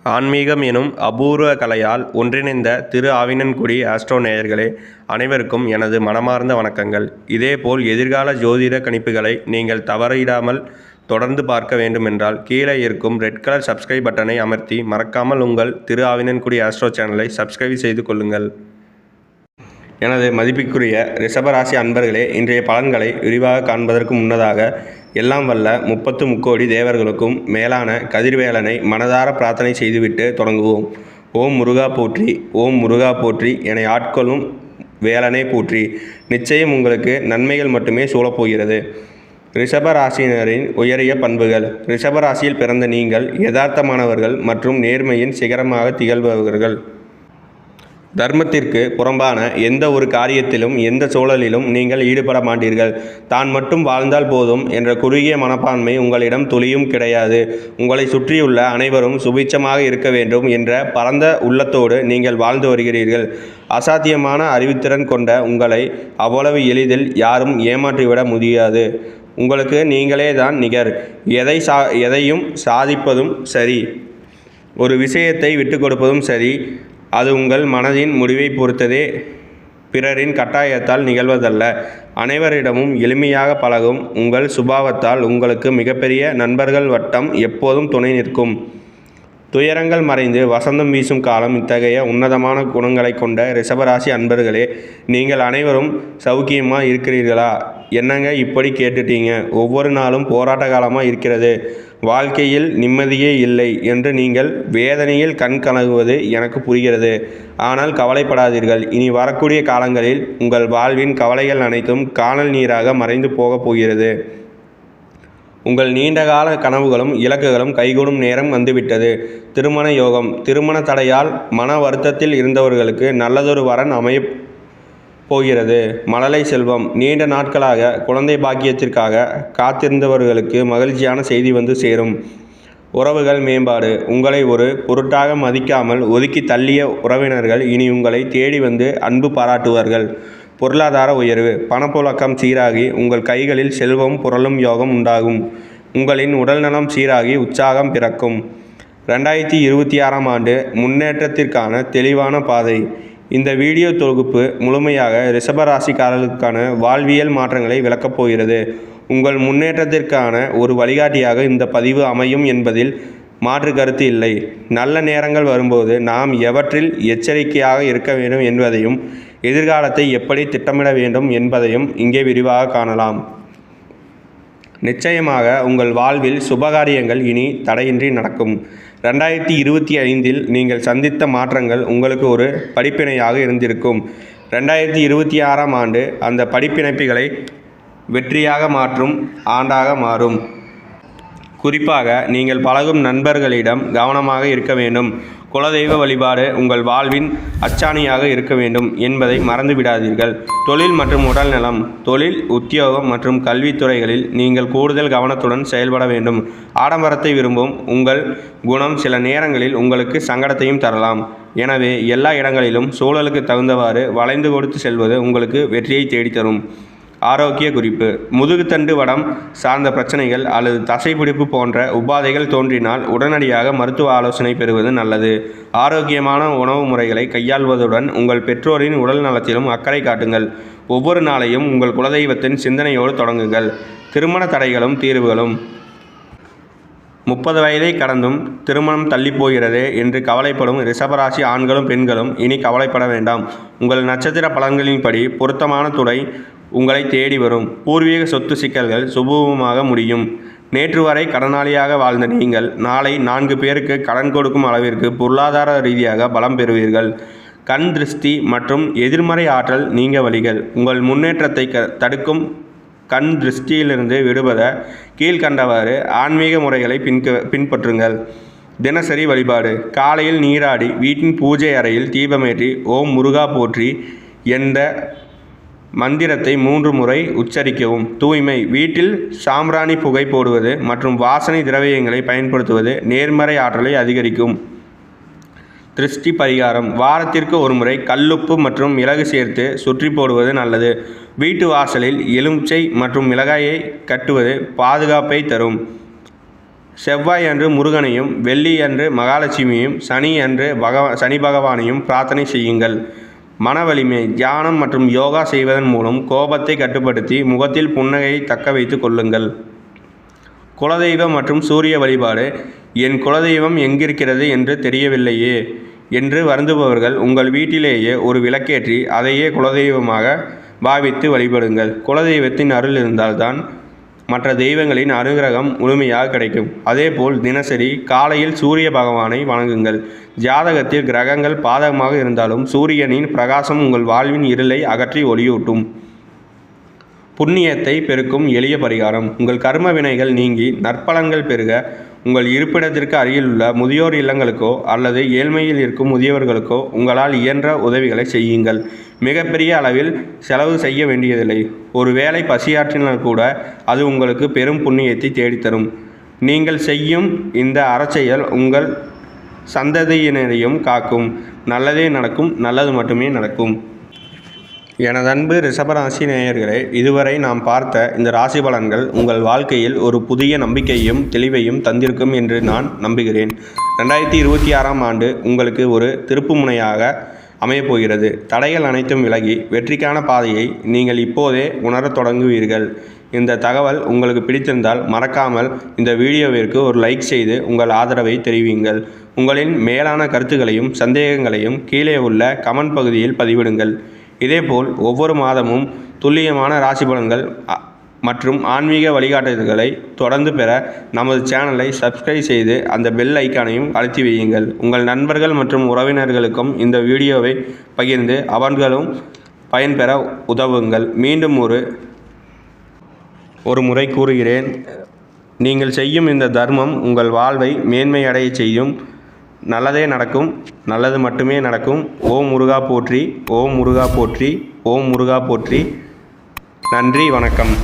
ஆன்மீகம் எனும் அபூர்வ கலையால் ஒன்றிணைந்த திரு ஆவினன்குடி ஆஸ்ட்ரோ நேயர்களே, அனைவருக்கும் எனது மனமார்ந்த வணக்கங்கள். இதேபோல் எதிர்கால ஜோதிட கணிப்புகளை நீங்கள் தவறிடாமல் தொடர்ந்து பார்க்க வேண்டுமென்றால் கீழே இருக்கும் ரெட் கலர் சப்ஸ்கிரைப் பட்டனை அமர்த்தி மறக்காமல் உங்கள் திரு ஆவினன்குடி ஆஸ்ட்ரோ சேனலை சப்ஸ்கிரைப் செய்து கொள்ளுங்கள். எனது மதிப்பிற்குரிய ரிஷபராசி அன்பர்களே, இன்றைய பலன்களை விரிவாக காண்பதற்கு முன்னதாக எல்லாம் வல்ல 30 முக்கோடி தேவர்களுக்கும் மேலான கதிர்வேலனை மனதார பிரார்த்தனை செய்துவிட்டு தொடங்குவோம். ஓம் முருகா போற்றி, ஓம் முருகா போற்றி, என ஆட்கொள்ளும் வேலனை போற்றி. நிச்சயம் உங்களுக்கு நன்மைகள் மட்டுமே சூழப்போகிறது. ரிஷபராசினரின் உயரிய பண்புகள். ரிஷபராசியில் பிறந்த நீங்கள் யதார்த்தமானவர்கள் மற்றும் நேர்மையின் சிகரமாக திகழ்பவர்கள். தர்மத்திற்கு புறம்பான எந்த ஒரு காரியத்திலும் எந்த சூழலிலும் நீங்கள் ஈடுபட மாட்டீர்கள். தான் மட்டும் வாழ்ந்தால் போதும் என்ற குறுகிய மனப்பான்மை உங்களிடம் துளியும் கிடையாது. உங்களை சுற்றியுள்ள அனைவரும் சுபிட்சமாக இருக்க வேண்டும் என்ற பரந்த உள்ளத்தோடு நீங்கள் வாழ்ந்து வருகிறீர்கள். அசாத்தியமான அறிவுத்திறன் கொண்ட உங்களை அவ்வளவு எளிதில் யாரும் ஏமாற்றிவிட முடியாது. உங்களுக்கு நீங்களே தான் நிகர். எதையும் சாதிப்பதும் சரி, ஒரு விஷயத்தை விட்டு கொடுப்பதும் சரி, அது உங்கள் மனதின் முடிவை பொறுத்ததே, பிறரின் கட்டாயத்தால் நிகழ்வதல்ல. அனைவரிடமும் எளிமையாக பழகும் உங்கள் சுபாவத்தால் உங்களுக்கு மிகப்பெரிய நண்பர்கள் வட்டம் எப்போதும் துணை நிற்கும். துயரங்கள் மறைந்து வசந்தம் வீசும் காலம். இத்தகைய உன்னதமான குணங்களை கொண்ட ரிஷபராசி அன்பர்களே, நீங்கள் அனைவரும் சௌக்கியமாக இருக்கிறீர்களா? என்னங்க இப்படி கேட்டுட்டீங்க? ஒவ்வொரு நாளும் போராட்ட காலமாக இருக்கிறது, வாழ்க்கையில் நிம்மதியே இல்லை என்று நீங்கள் வேதனையில் கண் கலங்குவது எனக்கு புரிகிறது. ஆனால் கவலைப்படாதீர்கள். இனி வரக்கூடிய காலங்களில் உங்கள் வாழ்வின் கவலைகள் அனைத்தும் கானல் நீராக மறைந்து போகப் போகிறது. உங்கள் நீண்டகால கனவுகளும் இலக்குகளும் கைகூடும் நேரம் வந்துவிட்டது. திருமண யோகம். திருமண தடையால் மன வருத்தத்தில் இருந்தவர்களுக்கு நல்லதொரு வரன் அமைய போகிறது. மழலை செல்வம். நீண்ட நாட்களாக குழந்தை பாக்கியத்திற்காக காத்திருந்தவர்களுக்கு மகிழ்ச்சியான செய்தி வந்து சேரும். உறவுகள் மேம்பாடு. உங்களை ஒரு பொருட்டாக மதிக்காமல் ஒதுக்கி தள்ளிய உறவினர்கள் இனி உங்களை தேடி வந்து அன்பு பாராட்டுவார்கள். பொருளாதார உயர்வு. பணப்புழக்கம் சீராகி உங்கள் கைகளில் செல்வம் புரளும் யோகம் உண்டாகும். உங்களின் உடல்நலம் சீராகி உற்சாகம் பிறக்கும். 2026ஆம் ஆண்டு முன்னேற்றத்திற்கான தெளிவான பாதை. இந்த வீடியோ தொகுப்பு முழுமையாக ரிஷபராசிக்காரர்களுக்கான வாழ்வியல் மாற்றங்களை விளக்கப் போகிறது. உங்கள் முன்னேற்றத்திற்கான ஒரு வழிகாட்டியாக இந்த பதிவு அமையும் என்பதில் மாற்று கருத்து இல்லை. நல்ல நேரங்கள் வரும்போது நாம் எவற்றில் எச்சரிக்கையாக இருக்க வேண்டும் என்பதையும் எதிர்காலத்தை எப்படி திட்டமிட வேண்டும் என்பதையும் இங்கே விரிவாக காணலாம். நிச்சயமாக உங்கள் வாழ்வில் சுபகாரியங்கள் இனி தடையின்றி நடக்கும். 2025இல் நீங்கள் சந்தித்த மாற்றங்கள் உங்களுக்கு ஒரு படிப்பினையாக இருந்திருக்கும். 2026ஆம் ஆண்டு அந்த படிப்பினைப்புகளை வெற்றியாக மாற்றும் ஆண்டாக மாறும். குறிப்பாக நீங்கள் பழகும் நண்பர்களிடம் கவனமாக இருக்க வேண்டும். குலதெய்வ வழிபாடு உங்கள் வாழ்வின் அச்சாணியாக இருக்க வேண்டும் என்பதை மறந்துவிடாதீர்கள். தொழில் மற்றும் உடல்நலம். தொழில், உத்தியோகம் மற்றும் கல்வித்துறைகளில் நீங்கள் கூடுதல் கவனத்துடன் செயல்பட வேண்டும். ஆடம்பரத்தை விரும்பும் உங்கள் குணம் சில நேரங்களில் உங்களுக்கு சங்கடத்தையும் தரலாம். எனவே எல்லா இடங்களிலும் சூழலுக்கு தகுந்தவாறு வளைந்து கொடுத்து செல்வது உங்களுக்கு வெற்றியை தேடித்தரும். ஆரோக்கிய குறிப்பு. முதுகுத்தண்டு வடம் சார்ந்த பிரச்சனைகள் அல்லது தசைப்பிடிப்பு போன்ற உபாதைகள் தோன்றினால் உடனடியாக மருத்துவ ஆலோசனை பெறுவது நல்லது. ஆரோக்கியமான உணவு முறைகளை கையாள்வதுடன் உங்கள் பெற்றோரின் உடல் நலத்திலும் அக்கறை காட்டுங்கள். ஒவ்வொரு நாளையும் உங்கள் குலதெய்வத்தின் சிந்தனையோடு தொடங்குங்கள். திருமண தடைகளும் தீர்வுகளும். 30 வயதை கடந்தும் திருமணம் தள்ளி போகிறது என்று கவலைப்படும் ரிஷபராசி ஆண்களும் பெண்களும் இனி கவலைப்பட வேண்டாம். உங்கள் நட்சத்திர பலன்களின்படி பொருத்தமான துணை உங்களை தேடி வரும். பூர்வீக சொத்து சிக்கல்கள் சுபூகமாக முடியும். நேற்று வரை கடனாளியாக வாழ்ந்த நீங்கள் நாளை 4 பேருக்கு கடன் கொடுக்கும் அளவிற்கு பொருளாதார ரீதியாக பலம் பெறுவீர்கள். கண் திருஷ்டி மற்றும் எதிர்மறை ஆற்றல் நீங்க வழிகள். உங்கள் முன்னேற்றத்தை தடுக்கும் கண் திருஷ்டியிலிருந்து விடுபட கீழ்கண்டவாறு ஆன்மீக முறைகளை பின்பற்றுங்கள். தினசரி வழிபாடு. காலையில் நீராடி வீட்டின் பூஜை அறையில் தீபமேற்றி ஓம் முருகா போற்றி என்ற மந்திரத்தை 3 முறை உச்சரிக்கவும். தூய்மை. வீட்டில் சாம்பிராணி புகை போடுவது மற்றும் வாசனை திரவியங்களை பயன்படுத்துவது நேர்மறை ஆற்றலை அதிகரிக்கும். திருஷ்டி பரிகாரம். வாரத்திற்கு ஒரு முறை கல்லுப்பு மற்றும் மிளகு சேர்த்து சுற்றி போடுவது நல்லது. வீட்டு வாசலில் எலுமிச்சை மற்றும் மிளகாயை கட்டுவது பாதுகாப்பை தரும். செவ்வாய் அன்று முருகனையும், வெள்ளி அன்று மகாலட்சுமியையும், சனி அன்று சனி பகவானையும் பிரார்த்தனை செய்யுங்கள். மன வலிமை தியானம் மற்றும் யோகா செய்வதன் மூலம் கோபத்தை கட்டுப்படுத்தி முகத்தில் புன்னகையை தக்க வைத்து கொள்ளுங்கள். குலதெய்வம் மற்றும் சூரிய வழிபாடு. என் குலதெய்வம் எங்கிருக்கிறது என்று தெரியவில்லையே என்று வருந்துபவர்கள் உங்கள் வீட்டிலேயே ஒரு விளக்கேற்றி அதையே குலதெய்வமாக பாவித்து வழிபடுங்கள். குலதெய்வத்தின் அருள் இருந்தால்தான் மற்ற தெய்வங்களின் அனுகிரகம் முழுமையாக கிடைக்கும். அதேபோல் தினசரி காலையில் சூரிய பகவானை வணங்குங்கள். ஜாதகத்தில் கிரகங்கள் பாதகமாக இருந்தாலும் சூரியனின் பிரகாசம் உங்கள் வாழ்வின் இருளை அகற்றி ஒளியூட்டும். புண்ணியத்தை பெருக்கும் எளிய பரிகாரம். உங்கள் கர்ம வினைகள் நீங்கி நற்பலன்கள் பெருக உங்கள் இருப்பிடத்திற்கு அருகிலுள்ள முதியோர் இல்லங்களுக்கோ அல்லது ஏழ்மையில் இருக்கும் முதியவர்களுக்கோ உங்களால் இயன்ற உதவிகளை செய்யுங்கள். மிகப்பெரிய அளவில் செலவு செய்ய வேண்டியதில்லை. ஒரு வேளை பசியாற்றினால் கூட அது உங்களுக்கு பெரும் புண்ணியத்தை தேடித்தரும். நீங்கள் செய்யும் இந்த அறச்செயல் உங்கள் சந்ததியினரையும் காக்கும். நல்லதே நடக்கும், நல்லது மட்டுமே நடக்கும். எனது அன்பு ரிஷபராசி நேயர்களே, இதுவரை நாம் பார்த்த இந்த ராசி பலன்கள் உங்கள் வாழ்க்கையில் ஒரு புதிய நம்பிக்கையும் தெளிவையும் தந்திருக்கும் என்று நான் நம்புகிறேன். 2026ஆம் ஆண்டு உங்களுக்கு ஒரு திருப்புமுனையாக அமையப்போகிறது. தடைகள் அனைத்தும் விலகி வெற்றிக்கான பாதையை நீங்கள் இப்போதே உணரத் தொடங்குவீர்கள். இந்த தகவல் உங்களுக்கு பிடித்திருந்தால் மறக்காமல் இந்த வீடியோவிற்கு ஒரு லைக் செய்து உங்கள் ஆதரவை தெரிவியுங்கள். உங்களின் மேலான கருத்துக்களையும் சந்தேகங்களையும் கீழே உள்ள கமெண்ட் பகுதியில் பதிவிடுங்கள். இதேபோல் ஒவ்வொரு மாதமும் துல்லியமான ராசி பலன்கள் மற்றும் ஆன்மீக வழிகாட்டுதல்களை தொடர்ந்து பெற நமது சேனலை சப்ஸ்கிரைப் செய்து அந்த பெல் ஐக்கானையும் அழுத்தி வையுங்கள். உங்கள் நண்பர்கள் மற்றும் உறவினர்களுக்கும் இந்த வீடியோவை பகிர்ந்து அவர்களும் பயன்பெற உதவுங்கள். மீண்டும் ஒரு முறை கூறுகிறேன், நீங்கள் செய்யும் இந்த தர்மம் உங்கள் வாழ்வை மேன்மையடைய செய்யும். நல்லதே நடக்கும், நல்லது மட்டுமே நடக்கும். ஓம் முருகா போற்றி, ஓம் முருகா போற்றி, ஓம் முருகா போற்றி. நன்றி, வணக்கம்.